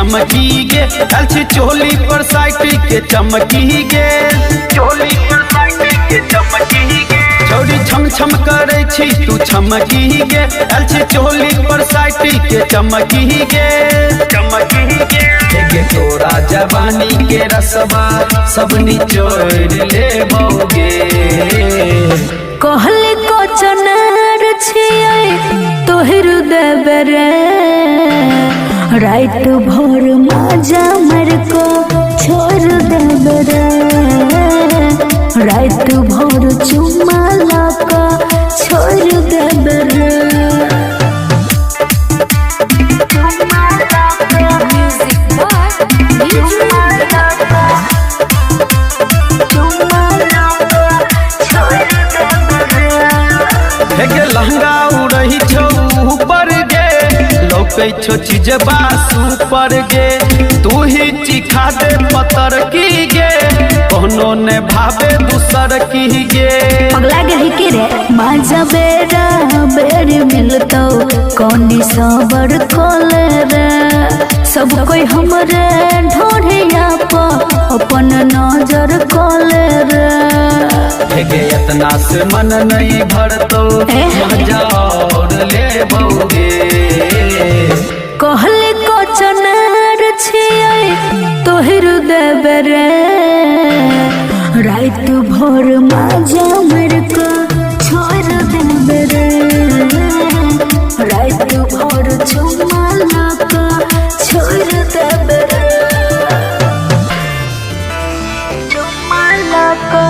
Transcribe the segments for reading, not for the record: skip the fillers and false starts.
छमकी गे अलछी चोली पर साइटी के चमकी गे चोली पर साइटी के चमकी गे छोड़ी छम छम करे छी तू छमकी गे अलछी चोली पर साइटी के चमकी गे के तोरा जवानी के रसवा सब निचोड़ ले बोगे कहले को चनार छियै तोहर देबरे रात भोर माजा मर को छोड़ देबरे रात भोर चुमा लाका छोड़ देबरे लहंगा उड़ही छौ ऊपर गे लौकै छौ चीजबा सुपर गे तू ही चिखा दे पतर की गे कोनो ने भावे दूसर की गे पगला गही के रे माजा बेरा बेर मिलतो कोनी सबर कोले रे सब कोई हमरे ढोढ़िया पर अपन नजर कोले रे गे इतना से मन नहीं भरतो मजा और ले बोगे कहले को चनार छियै तोहर देबरे रात भोर माजा मर को छोड़ देबरे रात भोर चुमा लाका छोड़ देबरे चुमा लाका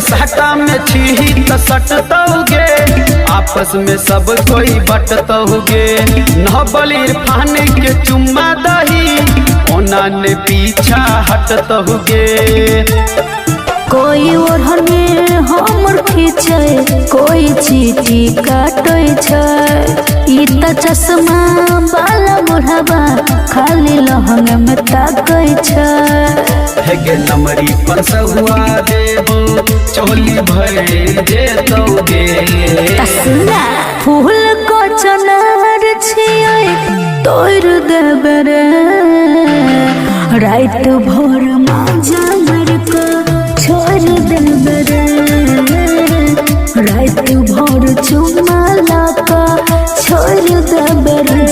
सटा में छी त सटतोगे आपस में सब कोई बटतोगे न बलिर फान के चुम्मा दही ओना ने पीछा हटतोगे कोई ओढ़ने हमर खींचे कोई चीटी काटे छै ई त चश्मा बाला बुढ़ावा खाली लहंग में ताकै छै गे नमरी पंसहुआ देबो चोली भर जेतोगे तसला फूल को चनार छियै तोर देबरे रात भोर माजा मर को छोड़ देबरे रात भोर चुमा लाका छोड़ देबरे